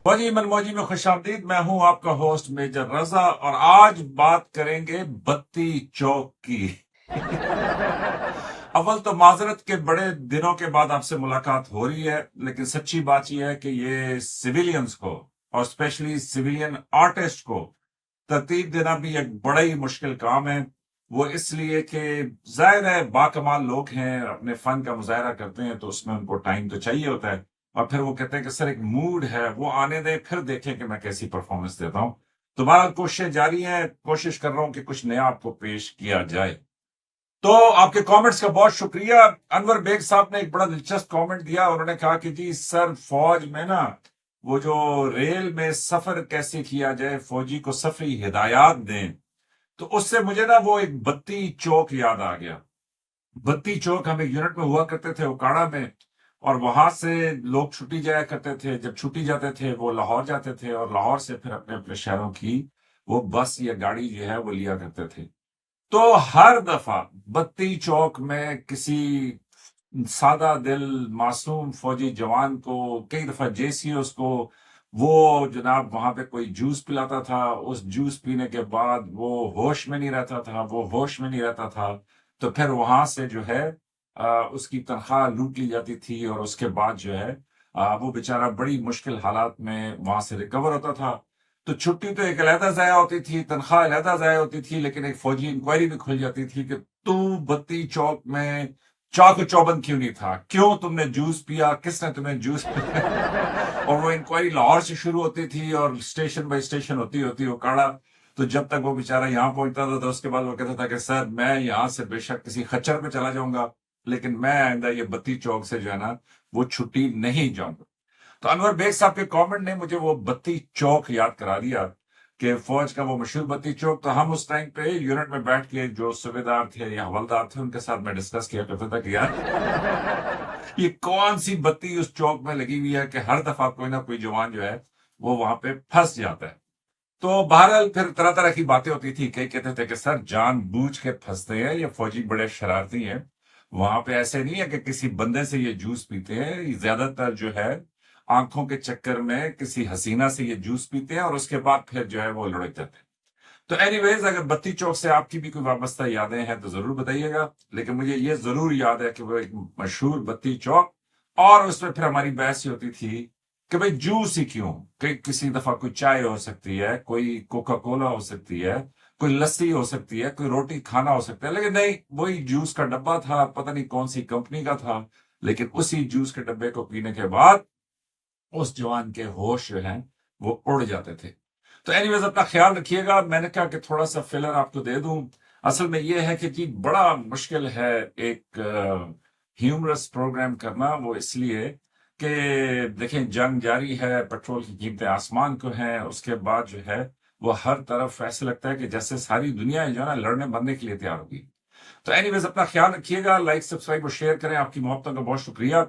फौजी मनमौजी में खुश आमदीद। मैं हूं आपका होस्ट मेजर रजा और आज बात करेंगे बत्ती चौक की। अव्वल तो माजरत के बड़े दिनों के बाद आपसे मुलाकात हो रही है, लेकिन सच्ची बात यह है कि ये सिविलियंस को और स्पेशली सिविलियन आर्टिस्ट को तरतीब देना भी एक बड़ा ही मुश्किल काम है। वो इसलिए कि जाहिर है बाकमाल लोग हैं, अपने फन का मुजाहरा करते हैं तो उसमें उनको टाइम तो चाहिए होता है। और फिर वो कहते हैं कि सर एक मूड है, वो आने दें फिर देखें कि मैं कैसी परफॉर्मेंस देता हूँ। दोबारा कोशिशें जारी हैं, कोशिश कर रहा हूँ कि कुछ नया आपको पेश किया जाए। तो आपके कमेंट्स का बहुत शुक्रिया। अनवर बेग साहब ने एक बड़ा दिलचस्प कमेंट दिया। उन्होंने कहा कि जी सर, फौज में ना वो जो रेल में सफर कैसे किया जाए, फौजी को सफरी हिदायत दें, तो उससे मुझे ना वो एक बत्ती चौक याद आ गया। बत्ती चौक हम एक यूनिट में हुआ करते थे उकाड़ा में, और वहां से लोग छुट्टी जाया करते थे। जब छुट्टी जाते थे वो लाहौर जाते थे और लाहौर से फिर अपने अपने शहरों की वो बस या गाड़ी जो है वो लिया करते थे। तो हर दफा बत्ती चौक में किसी सादा दिल मासूम फौजी जवान को, कई दफा जेसीओस को, वो जनाब वहां पे कोई जूस पिलाता था। उस जूस पीने के बाद वो होश में नहीं रहता था, वो होश में नहीं रहता था। तो फिर वहां से जो है उसकी तनख्वाह लूट ली जाती थी और उसके बाद जो है वो बेचारा बड़ी मुश्किल हालात में वहां से रिकवर होता था। तो छुट्टी तो एक अलहदा जाया होती थी, तनख्वाह अलहदा जाया होती थी, लेकिन एक फौजी इंक्वायरी भी खुल जाती थी कि तू बत्ती चौक में चाक चौबंद क्यों नहीं था, क्यों तुमने जूस पिया, किसने तुम्हें जूस पिया। और वो इंक्वायरी लाहौर से शुरू होती थी और स्टेशन बाय स्टेशन होती होती उकाड़ा। तो जब तक वो बेचारा यहाँ पहुंचता था तो उसके बाद वो कहता था कि सर मैं यहाँ से बेशक किसी खच्चर पे चला जाऊंगा, लेकिन मैं आइंदा ये बत्ती चौक से जो है ना वो छुट्टी नहीं जाऊंगा। तो अनवर बेग साहब के कमेंट ने मुझे वो बत्ती चौक याद करा दिया कि फौज का वो मशहूर बत्ती चौक। तो हम उस टाइम पे यूनिट में बैठ के जो सूबेदार थे या हवलदार थे उनके साथ मैं डिस्कस किया करता था कि यार ये कौन सी बत्ती उस चौक में लगी हुई है कि हर दफा कोई ना कोई जवान जो है वो वहां पे फंस जाता है। तो बहरहाल फिर तरह तरह की बातें होती थी। कई कहते थे कि सर जानबूझ के फंसते हैं, ये फौजी बड़े शरारती हैं। वहां पे ऐसे नहीं है कि किसी बंदे से ये जूस पीते हैं, ये ज्यादातर जो है आंखों के चक्कर में किसी हसीना से ये जूस पीते हैं और उसके बाद फिर जो है वो लुढ़क जाते हैं। तो एनीवेज, अगर बत्ती चौक से आपकी भी कोई वाबस्ता यादें हैं तो जरूर बताइएगा। लेकिन मुझे ये जरूर याद है कि वो एक मशहूर बत्ती चौक, और उसमें फिर हमारी बहस ही होती थी कि भाई जूस ही क्यों। कि किसी दफा कोई चाय हो सकती है, कोई कोका कोला हो सकती है, कोई लस्सी हो सकती है, कोई रोटी खाना हो सकता है, लेकिन नहीं, वही जूस का डब्बा था, पता नहीं कौन सी कंपनी का था, लेकिन उसी जूस के डब्बे को पीने के बाद उस जवान के होश जो हैं वो उड़ जाते थे। तो एनीवेज, अपना ख्याल रखिएगा। मैंने कहा कि थोड़ा सा फिलर आपको दे दूं। असल में ये है कि जी बड़ा मुश्किल है एक ह्यूमरस प्रोग्राम करना। वो इसलिए कि देखें जंग जारी है, पेट्रोल की कीमतें आसमान को हैं, उसके बाद जो है वो हर तरफ ऐसे लगता है कि जैसे सारी दुनिया जो है ना लड़ने मरने के लिए तैयार होगी। तो एनीवेज, अपना ख्याल रखिएगा, लाइक सब्सक्राइब और शेयर करें। आपकी मोहब्बतों का बहुत शुक्रिया।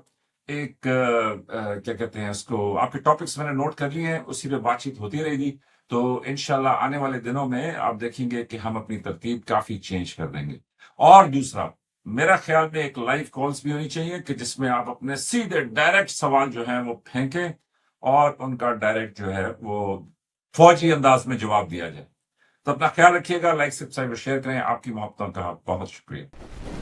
एक क्या कहते हैं उसको, आपके टॉपिक्स मैंने नोट कर लिए हैं, उसी पे बातचीत होती रहेगी। तो इंशाल्लाह आने वाले दिनों में आप देखेंगे कि हम अपनी तरतीब काफी चेंज कर देंगे। और दूसरा, मेरा ख्याल में एक लाइव कॉल्स भी होनी चाहिए कि जिसमें आप अपने सीधे डायरेक्ट सवाल जो है वो फेंकें और उनका डायरेक्ट जो है वो फौजी अंदाज में जवाब दिया जाए। तो अपना ख्याल रखिएगा, लाइक सब्सक्राइब और शेयर करें। आपकी मोहब्बतों का बहुत शुक्रिया।